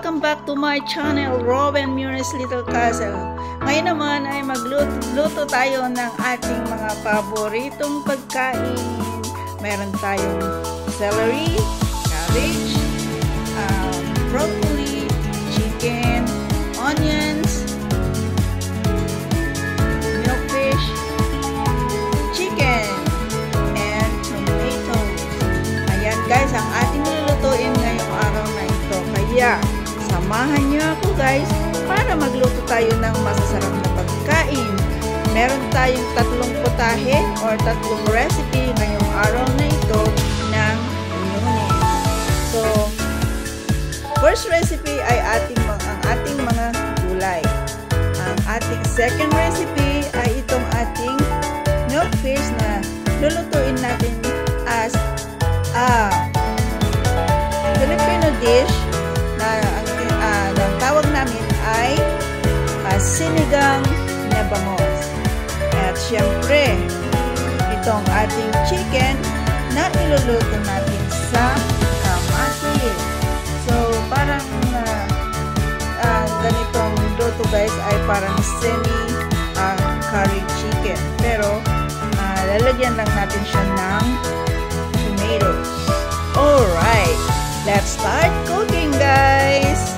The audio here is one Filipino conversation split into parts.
Welcome back to my channel, Robin Mures Little Castle. Ngayon naman ay magluto tayo ng ating mga paboritong pagkain. Meron tayong celery, cabbage, broccoli, chicken, onions, milkfish, chicken, and tomatoes. Ayan guys, ang ating lulutuin ngayong araw na ito. Kaya, samahan niyo ako guys para magluto tayo ng masasarap na pagkain. Meron tayong tatlong putahe or tatlong recipe ngayong araw na ito ng Lunes. So, first recipe ay ang ating mga gulay. Ang ating second recipe ay itong ating milkfish na lulutuin natin as a Filipino dish na ang tawag namin ay sinigang na bangos. At syempre, itong ating chicken na iluluto natin sa kamatis. So, parang ganitong luto guys ay parang semi-curry chicken. Pero, lalagyan lang natin siya ng tomatoes. Alright, let's start cooking guys!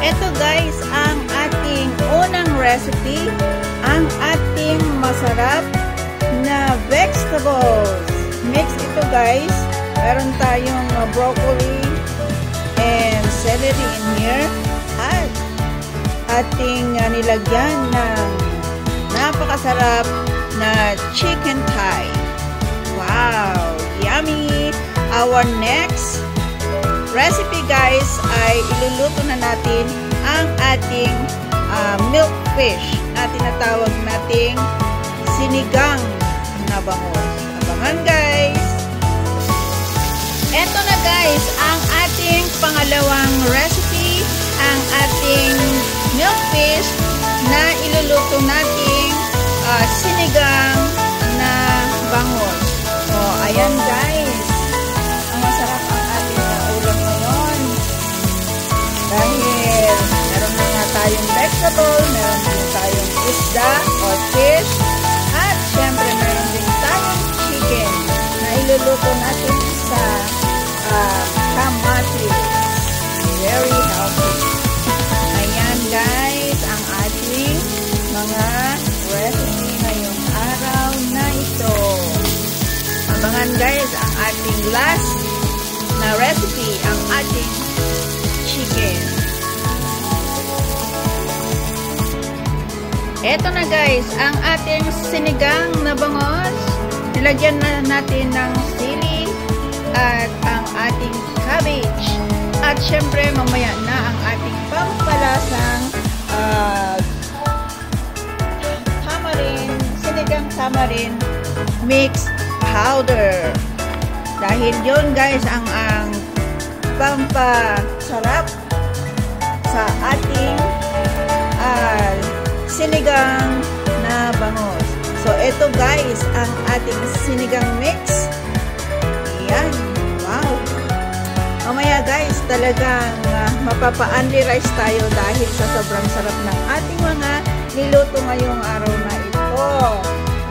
Ito guys, ang ating unang recipe, ang ating masarap na vegetables. Mix ito guys. Meron tayong broccoli and celery in here. At ating nilagyan ng napakasarap na chicken thigh. Wow! Yummy! Our next recipe guys ay iluluto na natin ang ating milkfish na tinatawag nating sinigang na bangos. Abangan guys! Eto na guys ang ating pangalawang recipe, ang ating milkfish na iluluto nating sinigang na bangos. So ayan guys, ang masarap ang ating ulam ngayon. Dahil meron na nga tayong vegetable, meron din tayong isda or fish, at syempre meron din tayong chicken na iluluto natin sa kamatis. Very healthy. Ayan guys, ang ating mga recipe ngayong araw na ito. Abangan guys ang ating last na recipe, ang ating chicken. Eto na guys, ang ating sinigang na bangos. Nilagyan na natin ng sili at ang ating cabbage. At syempre mamaya na ang ating pampalasang sinigang tamarind mixed powder. Dahil yun guys ang pampasarap sa ating sinigang na bangus. So, ito guys, ang ating sinigang mix. Ayan. Wow. Mamaya guys, talagang mapapa-only rice tayo dahil sa sobrang sarap ng ating mga niluto ngayong araw na ito.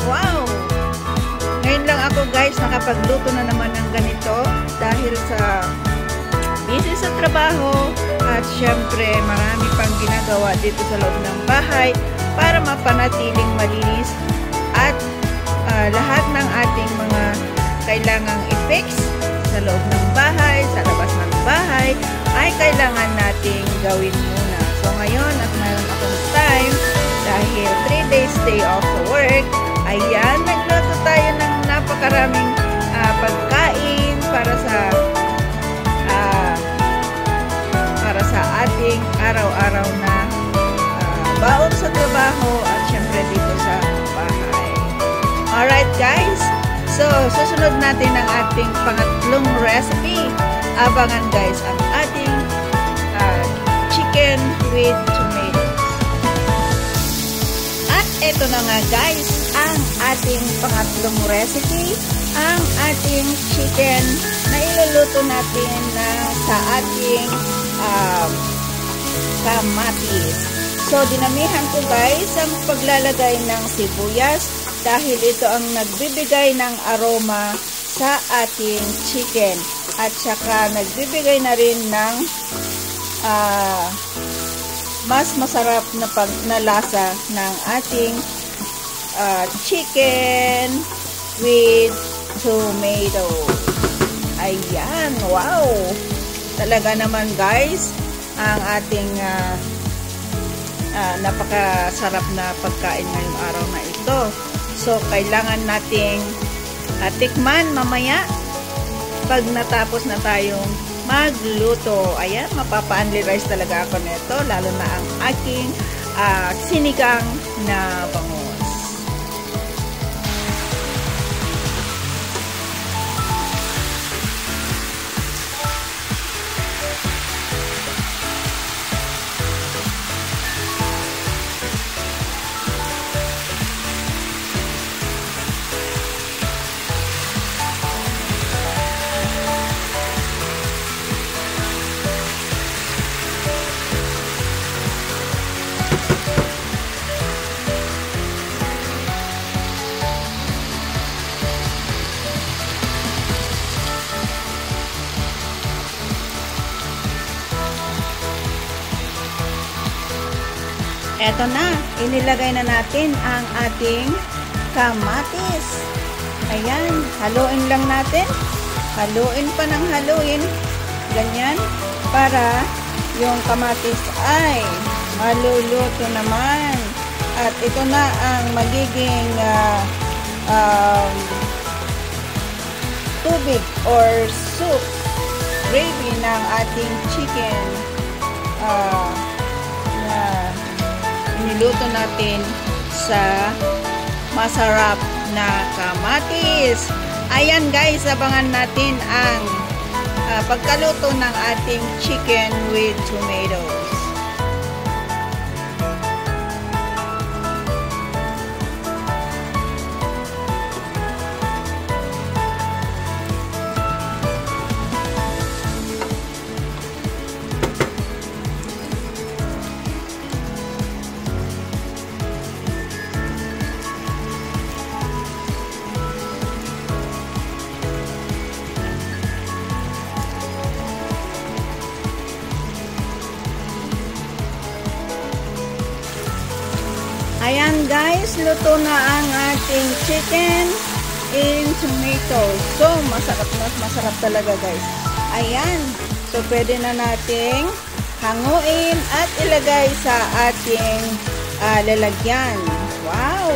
Wow! Ngayon lang ako guys, nakapagluto na naman ng ganito dahil sa busy sa trabaho at syempre marami pang ginagawa dito sa loob ng bahay para mapanatiling malinis at lahat ng ating mga kailangang i-fix sa loob ng bahay, sa labas ng bahay ay kailangan nating gawin muna. So ngayon at mayroon akong time dahil 3 days day off sa work, ayan, nagluto tayo ng napakaraming pagkain para sa ating araw-araw na baon sa trabaho at syempre dito sa bahay. Alright guys, so susunod natin ang ating pangatlong recipe. Abangan guys ang ating chicken with tomatoes. At eto na nga guys, ang ating pangatlong recipe, ang ating chicken na iluluto natin sa ating kamatis. So, dinamihan ko guys ang paglalagay ng sibuyas dahil ito ang nagbibigay ng aroma sa ating chicken. At saka nagbibigay na rin ng mas masarap na lasa ng ating chicken with tomato. Ayan, wow! Talaga naman guys, ang ating napakasarap na pagkain ngayong araw na ito. So, kailangan nating tikman mamaya pag natapos na tayong magluto. Ayan, mapapa-only rice talaga ako nito, lalo na ang aking sinigang na bangus. Eto na, inilagay na natin ang ating kamatis. Ayan, haluin lang natin. Haluin pa ng haluin. Ganyan, para yung kamatis ay maluluto naman. At ito na ang magiging tubig or soup, gravy ng ating chicken na niluto natin sa masarap na kamatis. Ayan guys, abangan natin ang pagkaluto ng ating chicken with tomatoes. Ayan guys, luto na ang ating chicken in tomatoes. So, masarap talaga guys. Ayan, so pwede na nating hanguin at ilagay sa ating lalagyan. Wow!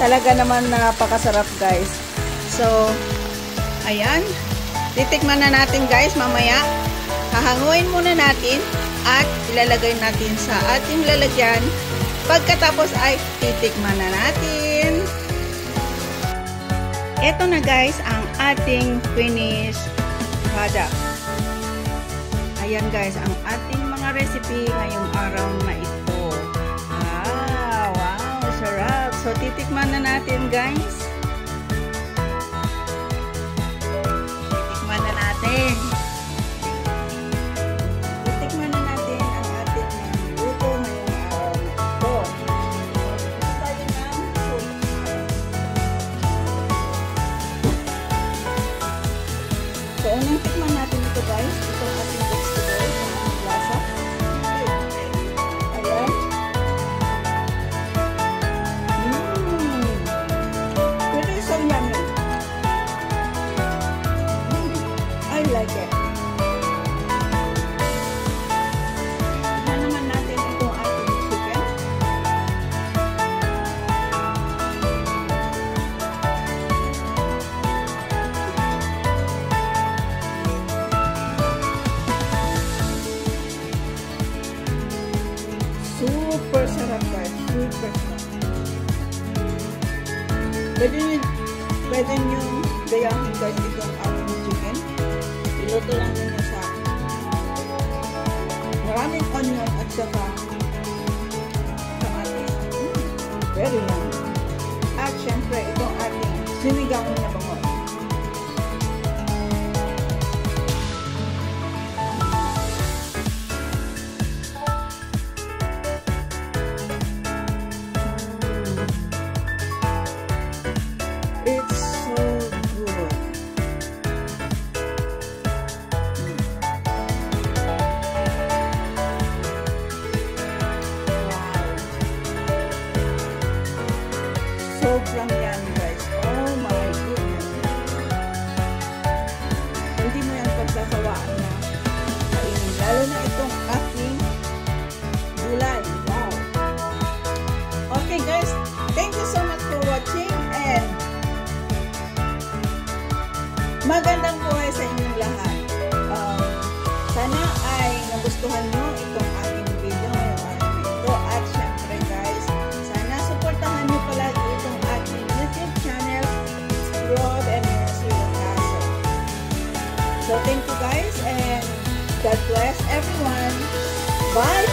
Talaga naman napakasarap guys. So, ayan, titikman na natin guys mamaya. Hahanguin muna natin at ilalagay natin sa ating lalagyan. Pagkatapos ay titikman na natin. Ito na guys ang ating finished product. Ayan guys ang ating mga recipe ngayong araw na ito. Wow, sarap. So, titikman na natin, guys. Titikman na natin. Titikman na natin ang ating luto ngayong araw na ito. Tayo ng soup. So, unang tikman natin ito, guys. Ito ang ating vegetables. Lasa. Ayan. It is so yummy. I like it. Tignan naman natin itong ating chicken. Super sarap, guys. Super sarap. Pwede nyo gayahin, guys, itong ating chicken. Iluto lang nyo sa maraming onion at saka kamatis. Very yummy. At syempre, itong ating sinigang na bangon. It's so good. Wow. Sobrang yummy, guys. Oh my goodness. Hindi mo yan pagsasawaan na kainin. Lalo na itong aking gulay. Wow. Okay, guys. Thank you so much for watching and magandang buhay sa inyong lahat. Sana ay nagustuhan nyo itong aking video ngayong araw na ito. At syempre, guys, sana supportahan nyo palagi itong aking YouTube channel, Rob and Mercy Castle. So, thank you, guys, and God bless everyone. Bye!